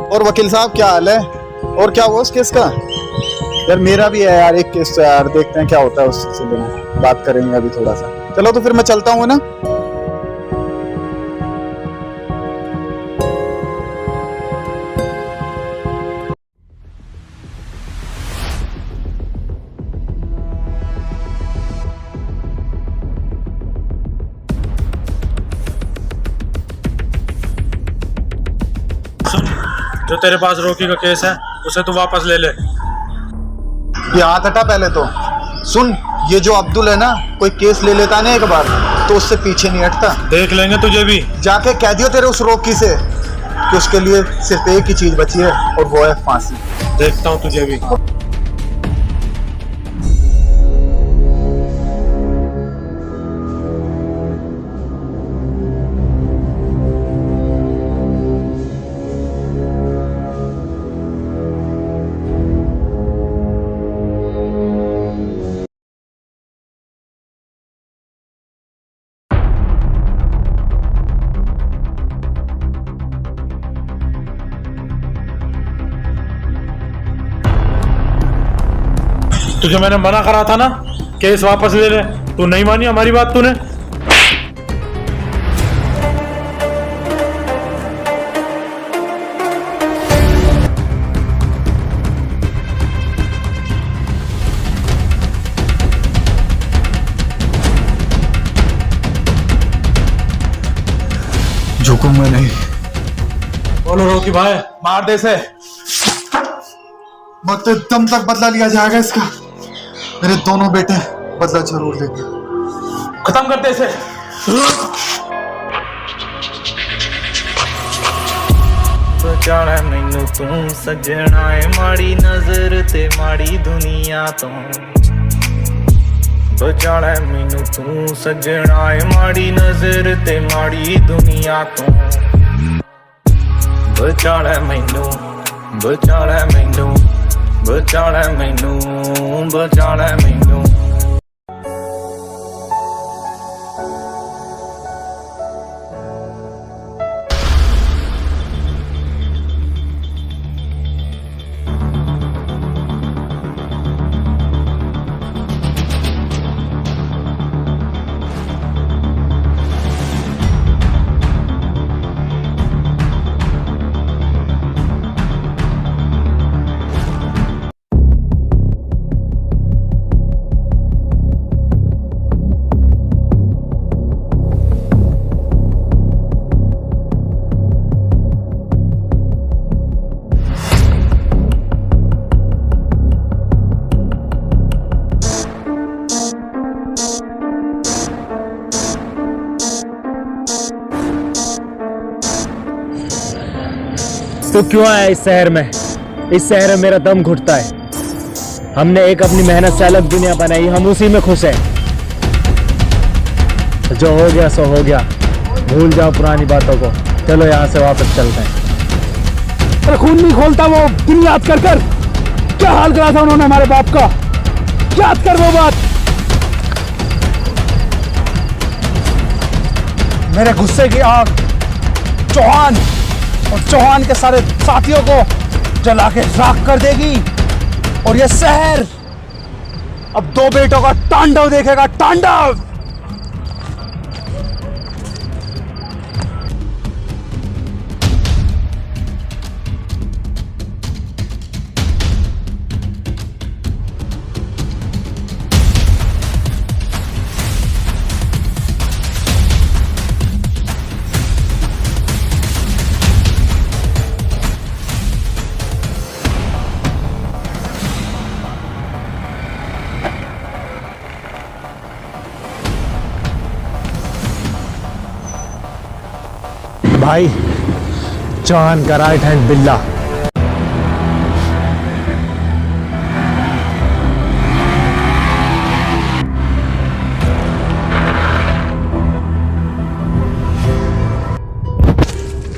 और वकील साहब क्या हाल है? और क्या हुआ उस केस का? यार मेरा भी है यार एक केस, तो यार देखते हैं क्या होता है उस सिलसिले में, बात करेंगे अभी थोड़ा सा। चलो तो फिर मैं चलता हूँ ना। जो तेरे पास रॉकी का केस है उसे तू वापस ले ले। ये हाथ हटा पहले तो। सुन, ये जो अब्दुल है ना, कोई केस ले लेता ना एक बार तो उससे पीछे नहीं हटता। देख लेंगे तुझे भी। जाके कह दियो तेरे उस रॉकी से कि उसके लिए सिर्फ एक ही चीज बची है और वो है फांसी। देखता हूँ तुझे भी। तुझे मैंने मना करा था ना, केस वापस ले ले। तू नहीं मानी हमारी बात तूने। झुकूंगा नहीं। बोलो रॉकी भाई। मार दे से, मत दम तक बदला लिया जाएगा इसका। मेरे दोनों बेटे बदला जरूर लेंगे। खत्म करते इसे। बचाना मैनू तू सजना है माड़ी नजर ते माड़ी दुनिया तो। बचाना मैनू तू सजना है माड़ी नजर ते माड़ी दुनिया तो। बचाना मैनू, बचाना मैनू, बचाना मैनू, बचाना मैनू। तो क्यों आया इस शहर में? इस शहर में मेरा दम घुटता है। हमने एक अपनी मेहनत से अलग दुनिया बनाई, हम उसी में खुश हैं। जो हो गया सो हो गया, भूल जाओ पुरानी बातों को। चलो यहाँ से वापस चलते हैं। अरे खून नहीं खोलता वो दिन याद कर कर। क्या हाल करा था उन्होंने हमारे बाप का, याद कर वो बात। मेरे गुस्से की आग चौहान और चौहान के सारे साथियों को जला के राख कर देगी। और ये शहर अब दो बेटों का तांडव देखेगा, तांडव। भाई, चौहान का राइट हैंड बिल्ला।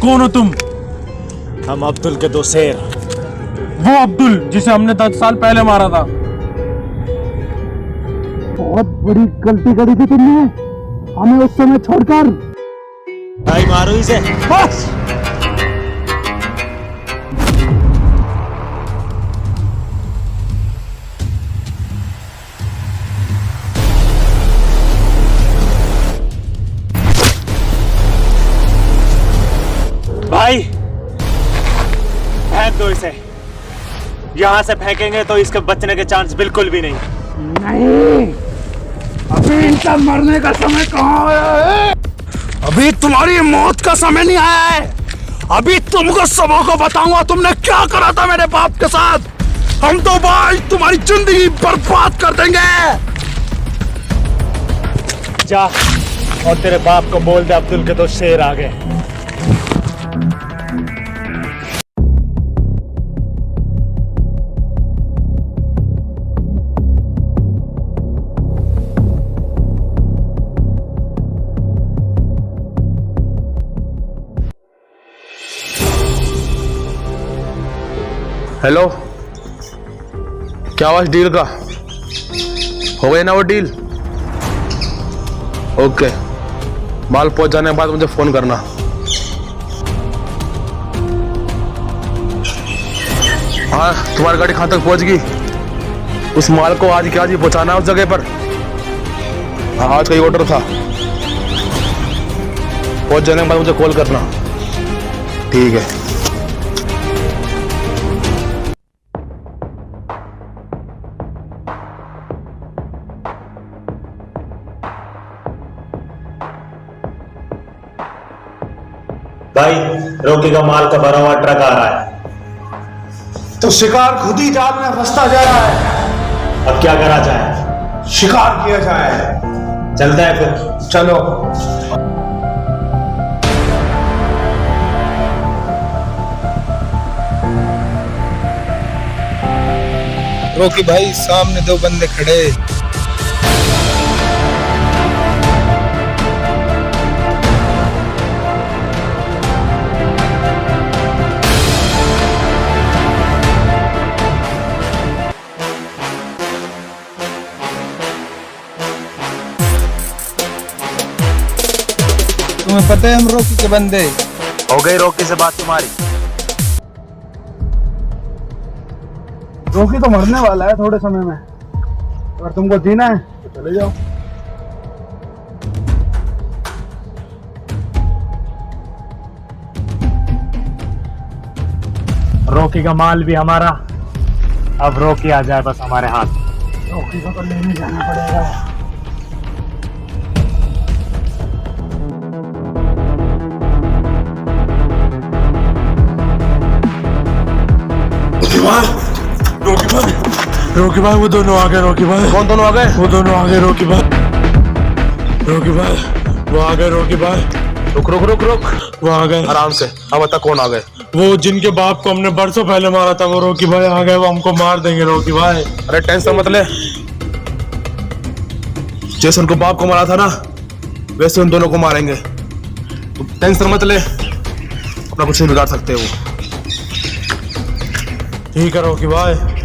कौन हो तुम? हम अब्दुल के दो शेर। वो अब्दुल जिसे हमने 10 साल पहले मारा था। बहुत बड़ी गलती करी थी तुमने, हमें उस समय छोड़कर। भाई मारो इसे। बस दो इसे। यहाँ से फेंकेंगे तो इसके बचने के चांस बिल्कुल भी नहीं। नहीं, अभी इनका मरने का समय कहाँ आया है? अभी तुम्हारी मौत का समय नहीं आया है। अभी तुमको सबों को बताऊंगा तुमने क्या करा था मेरे बाप के साथ। हम तो भाई तुम्हारी जिंदगी बर्बाद कर देंगे। जा और तेरे बाप को बोल दे अब्दुल के तो शेर आ गए। हेलो, क्या आवाज डील का हो गई ना वो डील? ओके, माल पहुंच जाने के बाद मुझे फोन करना। हाँ, तुम्हारी गाड़ी कहाँ तक पहुंच गई? उस माल को आज के आज ही पहुंचाना है उस जगह पर। हाँ, आज का ही ऑर्डर था। पहुंच जाने के बाद मुझे कॉल करना। ठीक है। भाई, रोकी का माल का भरा हुआ ट्रक आ रहा है। तो शिकार खुद ही जाल में फंसता जा रहा है। अब क्या करा जाए? शिकार किया जाए। चलता है फिर। चलो। रोकी भाई, सामने दो बंदे खड़े। तुम्हें पता है हम रोकी के बंदे। हो गई रोकी से बात तुम्हारी? रोकी तो मरने वाला है थोड़े समय में। अगर तुमको जीना है तो चले जाओ। रोकी का माल भी हमारा। अब रोकी आ जाए बस हमारे हाथ। रोकी को तो लेने जाना पड़ेगा। रोकी भाई, वो दोनों आ गए। रोकी भाई, कौन दोनों आ गए? वो दोनों आ गए। रोकी भाई, रोकी भाई, वो आ गए। रोकी भाई, रुक रुक रुक रुक, वो आ गए। आराम से। अब बता कौन आ गए? वो जिनके बाप को हमने बरसों पहले मारा था, वो रोकी भाई आ गए। वो हमको मार देंगे रोकी भाई। अरे टेंशन मत ले, जैसे उनको बाप को मारा था ना, वैसे उन दोनों को मारेंगे। तो टेंशन मत ले, अपना कुछ नहीं बिगाड़ सकते वो। ठीक है रोकी भाई।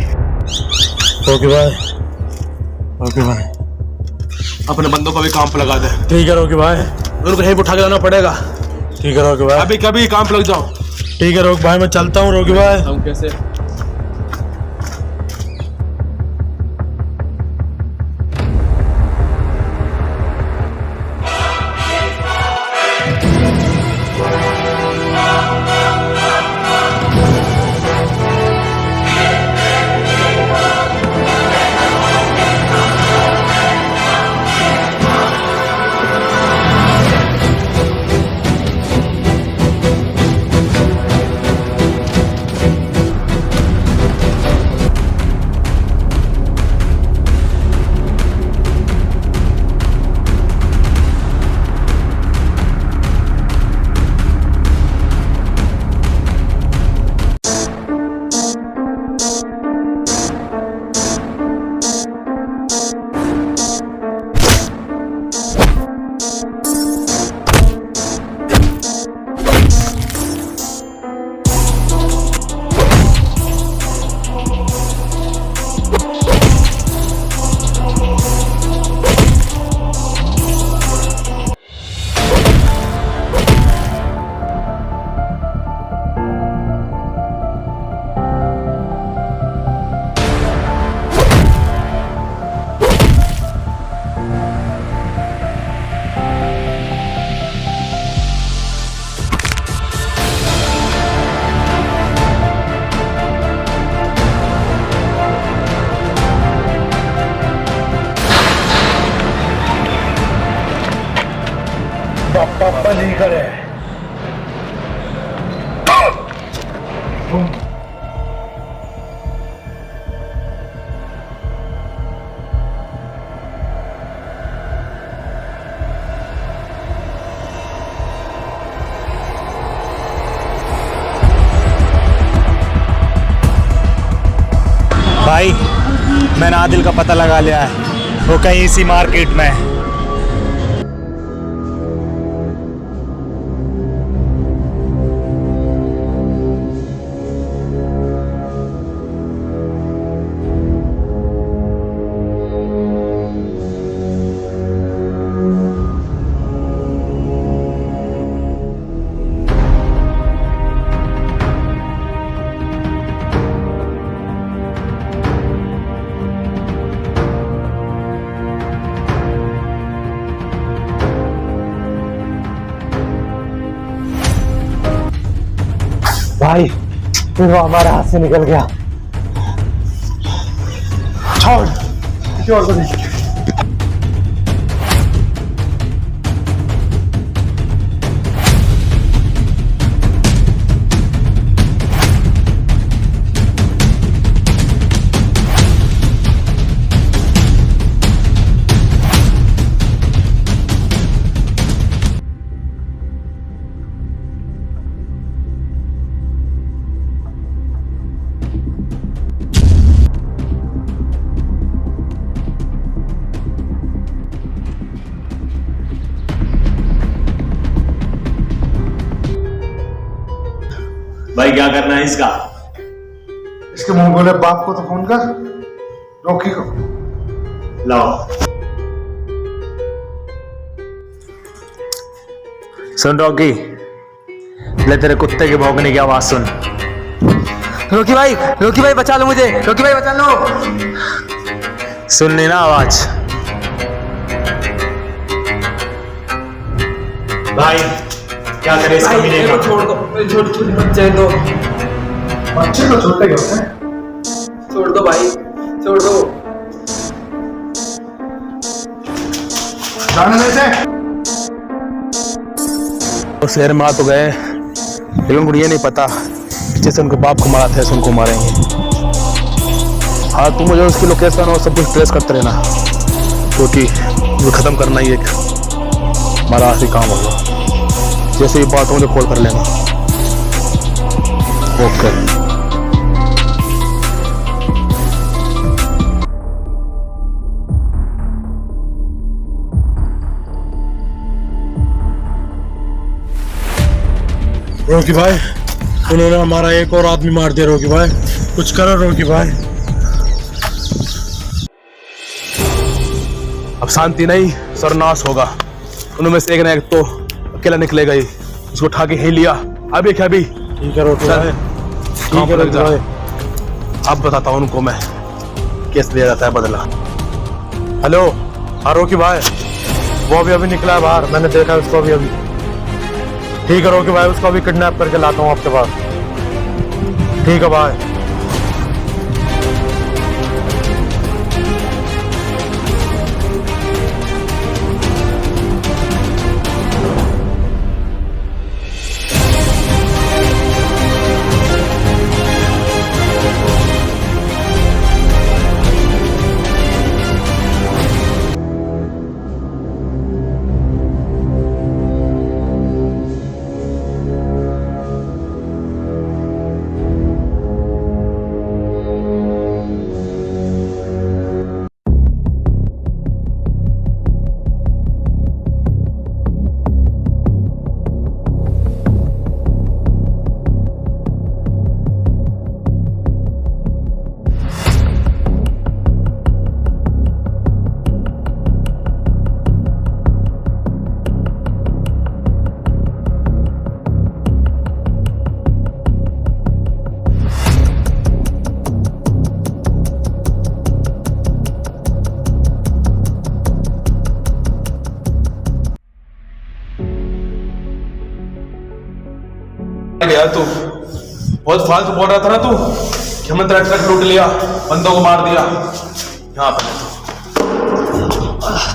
रोकी भाई, रोकी भाई, अपने बंदों को भी काम पे लगा दे। ठीक है रोकी भाई। उनको यहीं पे उठा के लाना पड़ेगा। ठीक है रोकी भाई। अभी कभी काम पे लग जाओ। ठीक है रोकी भाई, मैं चलता हूँ रोकी भाई। हम कैसे? तेरा पापा नहीं करे। भाई मैंने आदिल का पता लगा लिया है, वो कहीं इसी मार्केट में है। भाई फिर वो हमारे हाथ से निकल गया। छोड़ किसी और को नहीं। भाई क्या करना है इसका? इसके मुंह बोले बाप को तो फोन कर, रॉकी को लाओ। सुन रॉकी, ले तेरे कुत्ते के भौंकने की आवाज सुन। रोकी भाई बचा लो मुझे, रोकी भाई बचा लो। सुन ली ना आवाज? भाई क्या करे इस कमीने का? छोड़ दो, छोटे बच्चे दो, बच्चे तो छोटे होते हैं। छोड़ दो भाई, छोड़ दो। जाने देते। वो शहर में आ तो गए, लेकिन उनको ये नहीं पता कि जैसे उनके बाप को मारा था ऐसे उनको मारेंगे। हाँ तुम मुझे उसकी लोकेशन और सब कुछ ट्रेस करते रहना, क्योंकि वो खत्म करना ही एक हमारा आखिरी काम होगा। जैसे ही बात हो मुझे कॉल कर लेना। ओके। रोकी भाई, उन्होंने हमारा एक और आदमी मार दिया। रोकी भाई कुछ करो रोकी भाई। अब शांति नहीं, सर्वनाश होगा। उनमें से एक ना एक तो अकेला निकलेगा ही। उसको उठा के ही लिया। अभी क्या भी ठीक है रोकी भाई, ठीक है रोकी भाई। अब बताता हूँ उनको मैं कैसे दिया जाता है बदला। हेलो, हाँ रोकी भाई, वो अभी निकला है बाहर, मैंने देखा उसको अभी। ठीक है रोकी भाई, उसको अभी किडनैप करके लाता हूँ आपके पास। ठीक है भाई। गया तू बहुत फालतू बोल रहा था ना तू कि हमने तेरा ट्रक लूट लिया, बंदों को मार दिया। यहाँ पर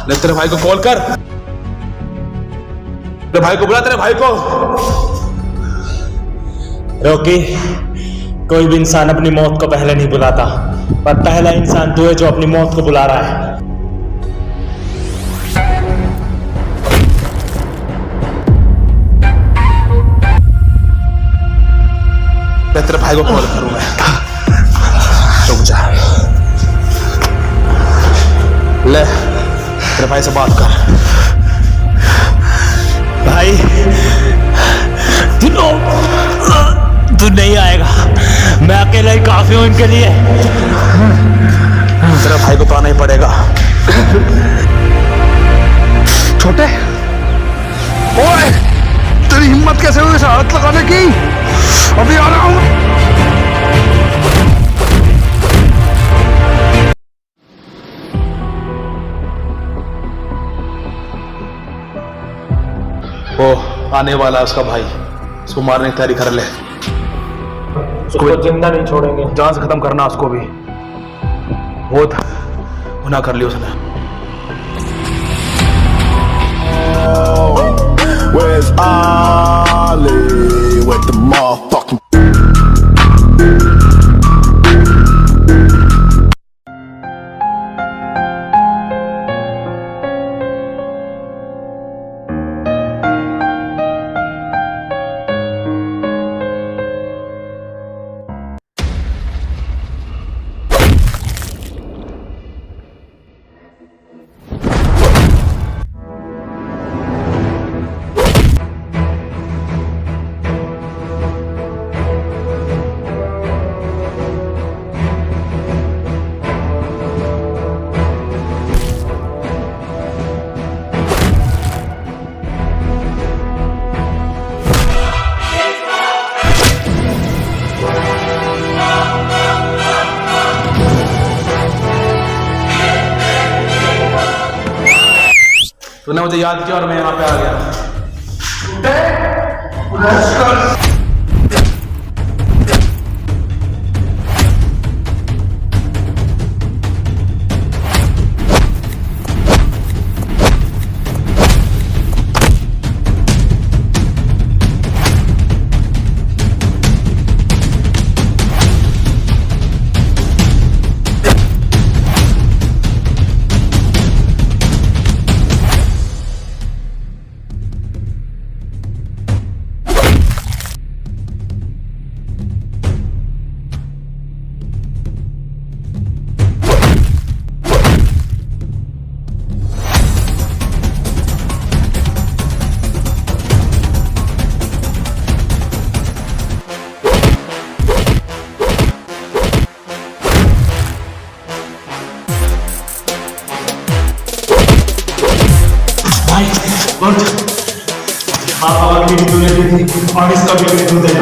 ले तेरे भाई को कॉल कर। तेरे भाई को बुला, तेरे भाई को। रॉकी, कोई भी इंसान अपनी मौत को पहले नहीं बुलाता, पर पहला इंसान तू है जो अपनी मौत को बुला रहा है। मैं तेरे भाई को कॉल करूं मैं। रुक जा, ले तेरे भाई से बात कर। भाई तू नहीं आएगा, मैं अकेला ही काफी हूं इनके लिए। तेरे भाई को तो आना ही पड़ेगा। छोटे, ओए तेरी हिम्मत कैसे हुई हाथ लगाने की? अभी आ रहा हूं। ओ आने वाला है उसका भाई, उसको मारने की तैयारी कर ले। उसको जिंदा नहीं छोड़ेंगे। जान से खत्म करना उसको भी। बहुत गुनाह कर लिया उसने। Where's Ollie with the motherfucking तूने मुझे याद किया और मैं यहाँ पे आ गया। और इसका भी दूध देना।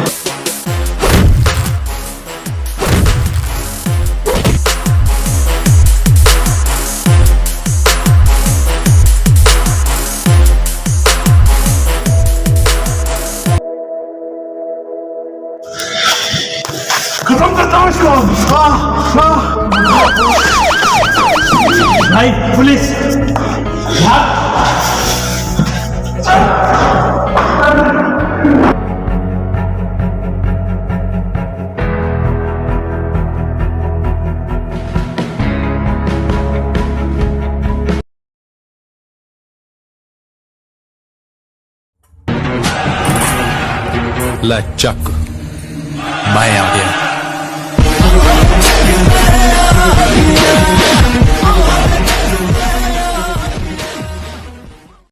खत्म करता हूँ इसको। भाई पुलिस, ला चक मैं आ गया।